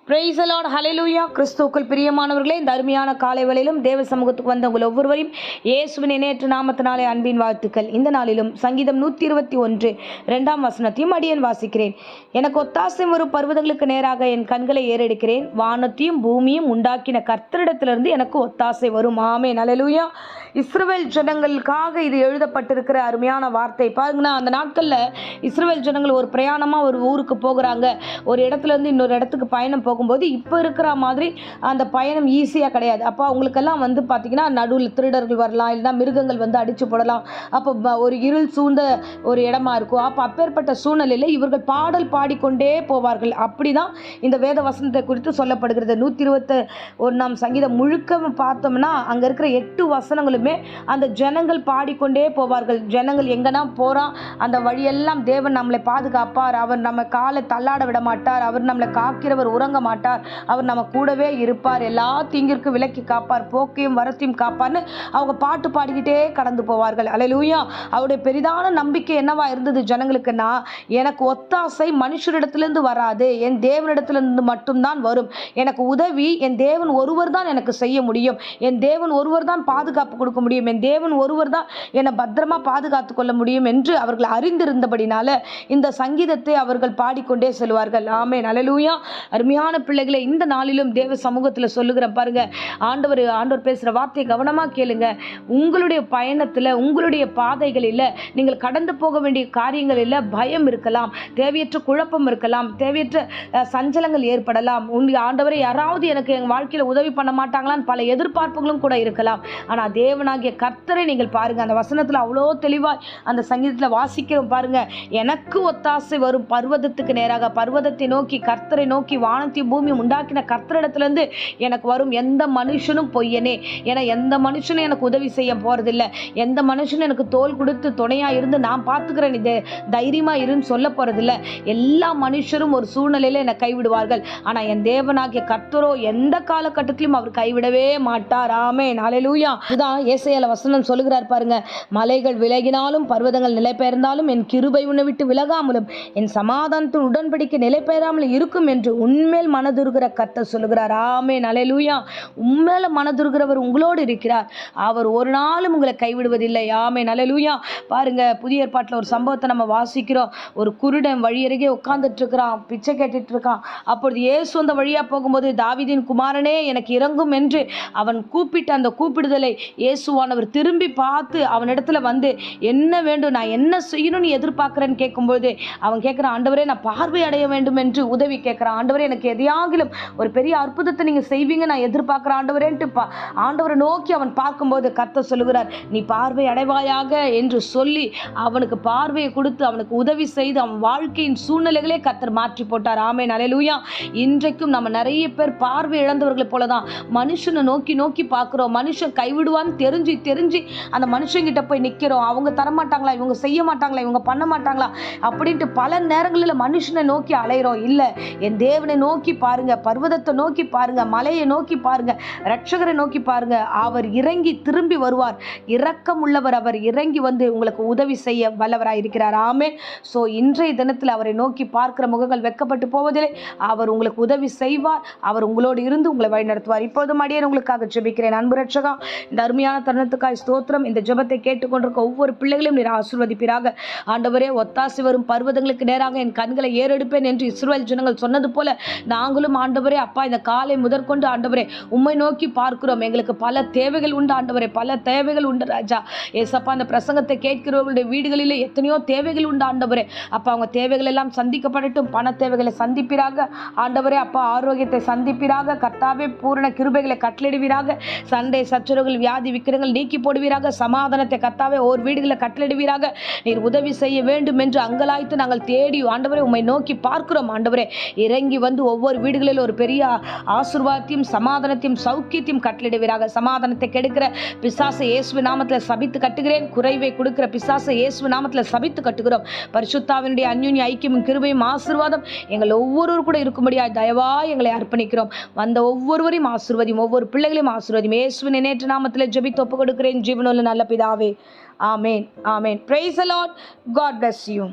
Praise the Lord, ஹல்லேலூயா. கிறிஸ்துவுக்குள் பிரியமானவர்களே, இந்த அருமையான காலை வேளையிலும் தேவ சமூகத்துக்கு வந்த உங்கள் ஒவ்வொருவரையும் இயேசுவின் இணையற்ற நாமத்தினாலே அன்பின் வாழ்த்துக்கள். இந்த நாளிலும் சங்கீதம் 121 2ஆம் வசனத்தையும் அடியேன் வாசிக்கிறேன். எனக்கு ஒத்தாசை வரும் பர்வதங்களுக்கு நேராக என் கண்களை ஏறெடுக்கிறேன். வானத்தையும் பூமியும் உண்டாக்கின கர்த்தரிடத்திலிருந்து எனக்கு ஒத்தாசை வரும். ஆமென், ஹல்லேலூயா. இஸ்ரவேல் ஜனங்களுக்காக இது எழுதப்பட்டிருக்கிற அருமையான வார்த்தை பாருங்கன்னா, அந்த நாட்களில் இஸ்ரவேல் ஜனங்கள் ஒரு பிரயாணமாக ஒரு ஊருக்கு போகிறாங்க. ஒரு இடத்துல இருந்து இன்னொரு இடத்துக்கு பயணம் போகும்போது இப்போ இருக்கிற மாதிரி அந்த பயணம் ஈஸியாக கிடையாது. அப்போ அவங்களுக்கெல்லாம் பார்த்திங்கன்னா நடுவில் திருடர்கள் வரலாம், இல்லைனா மிருகங்கள் அடித்து போடலாம். அப்போ ஒரு இருள் சூழ்ந்த ஒரு இடமா இருக்கும். அப்போ அப்பேற்பட்ட சூழ்நிலையில் இவர்கள் பாடல் பாடிக்கொண்டே போவார்கள். அப்படி தான் இந்த வேத வசனத்தை குறித்து சொல்லப்படுகிறது. 121ஆம் சங்கீதம் முழுக்க பார்த்தோம்னா அங்கே இருக்கிற 8 வசனங்களுமே அந்த ஜனங்கள் பாடிக்கொண்டே போவார்கள். ஜனங்கள் எங்கன்னா போகிறான், அந்த வழியெல்லாம் தேவன் நம்மளை பாதுகாப்பார், அவர் நம்ம காலை தள்ளாட விட மாட்டார், அவர் நம்மளை காக்கிறவர் உறங்க மாட்டார், அவர் நம்ம கூடவே இருப்பார், எல்லா தீங்கிற்கும் விலக்கி காப்பார், போக்கையும் வரத்தையும் காப்பார்னு அவங்க பாட்டு பாடிக்கிட்டே கடந்து போவார்கள். அல்லேலூயா. அவருடைய பெரிதான நம்பிக்கை என்னவா இருந்தது ஜனங்களுக்குன்னா, எனக்கு ஒத்தாசை மனுஷரிடத்திலிருந்து வராது, என் தேவனிடத்திலிருந்து மட்டும்தான் வரும். எனக்கு உதவி என் தேவன் ஒருவர் தான் எனக்கு செய்ய முடியும். என் தேவன் ஒருவர் தான் பாதுகாப்பு கொடுக்க முடியும். என் தேவன் ஒருவர் தான் என்னை பத்திரமா பாதுகாத்து கொள்ள முடியும் என்று அவர்கள் அறிந்திருந்தபடினால இந்த சங்கீதத்தை அவர்கள் பாடிக்கொண்டே செல்வார்கள். ஆமென், அல்லேலூயா. அருமையான பிள்ளைகளை, இந்த நாளிலும் தேவ சமூகத்தில் சொல்லுகிறேன் பாருங்க. ஆண்டவர் பேசுகிற வார்த்தையை கவனமாக கேளுங்க. உங்களுடைய பயணத்தில், உங்களுடைய பாதைகளில் நீங்கள் கடந்து போக வேண்டிய காரியங்களில் பயம் இருக்கலாம், தேவையற்ற குழப்பம் இருக்கலாம், தேவையற்ற சஞ்சலங்கள் ஏற்படலாம். ஆண்டவரை யாராவது எனக்கு என் வாழ்க்கையில் உதவி பண்ண மாட்டாங்களான்னு பல எதிர்பார்ப்புகளும் கூட இருக்கலாம். ஆனால் தேவனாகிய கர்த்தரை நீங்கள் பாருங்க. அந்த வசனத்தில் அவ்வளோ தெளிவாய் அந்த சங்கீதத்தில் வாசிக்கிறோம் பாருங்க. எனக்கு ஒத்தாசை வரும் பர்வதத்துக்கு நேராக, பர்வதத்தை நோக்கி, கர்த்தரை நோக்கி, வானத்தையும் பூமியும் உண்டாக்கின கர்த்தரிடத்திலிருந்து எனக்கு வரும். எந்த மனுஷனும் பொய்யனே, ஏன்னா எந்த மனுஷனும் எனக்கு உதவி செய்ய போறதில்லை, எந்த மனுஷனும் எனக்கு தோள் கொடுத்து துணையா இருந்து நான் பார்த்துக்கிறேன், இது தைரியமா இருன்னு சொல்ல போறதில்லை. எல்லா மனுஷரும் ஒரு சூழ்நிலையில என்னை கைவிடுவார்கள். ஆனா என் தேவனாகிய கர்த்தரோ எந்த காலகட்டத்திலும் அவர் கைவிடவே மாட்டார். ஆமென், ஹல்லேலூயா. இதுதான் ஏசாயால வசனம் சொல்லுகிறார் பாருங்க. மலைகள் விலகினாலும், பர்வதங்கள் நிலை பெயர்ந்தாலும், என் கிருபை உன்னை விட்டு விலகாமலும், என் சமாதானத்தின் உடன்படிக்கை நிலை பெயராமல் இருக்கும் என்று உண்மையில் மனதுருகிற கர்த்தர் சொல்லுகிறார். ஆமென், ஹல்லேலூயா. உண்மையில மனதுருகிறவர் உங்களோடு இருக்கிறார். அவர் ஒரு நாளும் உங்களை கைவிடுவதில்லை. ஆமென், ஹல்லேலூயா. பாருங்க, புதிய ஏற்பாட்டில் ஒரு சம்பவத்தை நம்ம வாசிக்கிறோம். ஒரு குருடன் வழி அருகே உட்கார்ந்துட்டு இருக்கிறான், பிச்சை கேட்டுட்டு இருக்கான். அப்பொழுது இயேசு அந்த வழியா போகும்போது, தாவீதின் குமாரனே எனக்கு இறங்கும் என்று அவன் கூப்பிட்ட அந்த கூப்பிடுதலை இயேசுவானவர் திரும்பி பார்த்து அவனிடத்துல என்ன வேண்டும், நான் என்ன செய்யணும்னு எதிர்பார்க்கிறேன்னு கேட்கும்போது அவன் கேட்கிறான், ஆண்டவரே நான் பார்வை அடைய வேண்டும் என்று உதவி கேட்கிறான். ஆண்டவரே எனக்கு எதையாகிலும் ஒரு பெரிய அற்புதத்தை நீங்க செய்வீங்க நான் எதிர்பார்க்கிறேன் ஆண்டவரேன்ட்டு ஆண்டவரை நோக்கி அவன் பார்க்கும்போது கர்த்தர் சொல்லுகிறார், நீ பார்வை அடைவாயாக என்று சொல்லி அவனுக்கு பார்வையை கொடுத்து அவனுக்கு உதவி செய்து அவன் வாழ்க்கையின் சூழ்நிலைகளே கர்த்தர் மாற்றி போட்டார். ஆமென், ஹல்லேலூயா. இன்றைக்கும் நம்ம நிறைய பேர் பார்வை இழந்தவர்களை போலதான் மனுஷனை நோக்கி நோக்கி பார்க்கிறோம். மனுஷன் கைவிடுவான்னு தெரிஞ்சு அந்த மனுஷங்கிட்ட போய் நிற்கிறோம். அவங்க தரமாட்டாங்களா, இவங்க செய்ய மாட்டாங்களா, இவங்க பண்ண மாட்டாங்களா அப்படின்ட்டு பல நேரங்களில் மனுஷனை நோக்கி அலைகிறோம். இல்லை, என் தேவனை நோக்கி பாருங்க, பர்வதத்தை நோக்கி பாருங்க, மலையை நோக்கி பாருங்க, ரட்சகரை நோக்கி பாருங்க. அவர் இறங்கி திரும்பி வருவார். இரக்கம் உள்ளவர். அவர் இறங்கி உங்களுக்கு உதவி செய்ய வல்லவராக இருக்கிறார். ஆமென். ஸோ இன்றைய தினத்தில் அவரை நோக்கி பார்க்கிற முகங்கள் வெட்கப்பட்டு போவதில்லை. அவர் உங்களுக்கு உதவி செய்வார். அவர் உங்களோடு இருந்து உங்களை வழிநடத்துவார். இப்போதும் அடியேன் உங்களுக்காக ஜெபிக்கிறேன். அன்பு ரட்சகா, இந்த அருமையான தருணத்துக்காய் ஸ்தோத்திரம். இந்த ஜெபத்தை கேட்டுக்கொண்டிருக்க ஒவ்வொரு பிள்ளைகளையும் நீர் ஆசீர்வதிப்பீராக. ஆண்டவரே, ஒத்தாசை வரும் பர்வதங்களுக்கு நேராக என் கண்களை ஏறெடுப்பேன் என்று இஸ்ரவேல் ஜனங்கள் சொன்னது போல நாங்களும் ஆண்டவரே அப்பா இந்த காலை முதற்கொண்டு ஆண்டவரே உம்மை நோக்கி பார்க்கிறோம். எங்களுக்கு பல தேவைகள் உண்டு ஆண்டவரே, பல தேவைகள் உண்டு ராஜா. ஏசப்பா, அந்த பிரசங்கத்தை கேட்கிறவர்களுடைய வீடுகளிலே எத்தனையோ தேவைகள் உண்டு ஆண்டவரே. அப்பா, அவங்க தேவைகள் எல்லாம் சந்திக்கப்படட்டும். பண தேவைகளை சந்திப்பீராக ஆண்டவரே. அப்பா, ஆரோக்கியத்தை சந்திப்பீராக. கர்த்தாவே, பூரண கிருபைகளை கட்டளிடுவீராக. சண்டை சச்சரவுகள், வியாதி விக்கிரங்கள் நீக்கி போடுவீராக. சமாதானத்தை கர்த்தாவே ஓர் வீடுகளை கட்டளிடுவீராக. நீர் உதவி செய்ய வேண்டும் என்று அங்கலாய்த்து நாங்கள் தேடி ஆண்டவரே உம்மை நோக்கி பார்க்கிறோம். ஆண்டவரே, இறங்கி ஒவ்வொரு வீடுகளில் ஒரு பெரிய ஆசீர்வாதத்தையும் சமாதானத்தையும் சௌக்கியத்தையும் கட்டளிடுவீராக. சமாதானத்தை கெடுக்கிற பிசாசை இயேசு நாமத்தில் சபித்து கட்டுகிறேன். குறைவை கொடுக்கிற பிசாசை இயேசு நாமத்தில் சபித்து கட்டுகிறோம். பரிசுத்தாவினுடைய அந்யோன்ய ஐக்கியமும் கிருபையும் ஆசீர்வாதம் எங்கள் ஒவ்வொருவர் கூட இருக்கும்படியாய் தயவா எங்களை அர்ப்பணிக்கிறோம். வந்த ஒவ்வொருவரையும் ஆசீர்வதியும், ஒவ்வொரு பிள்ளைகளையும் ஆசீர்வதியும். இயேசுவின் இணையற்ற நாமத்தில் ஜெபித்து ஒப்புக் கொடுக்கிறேன் ஜீவனுள்ள நல்ல பிதாவே. ஆமென், ஆமென். Praise the Lord. God bless you.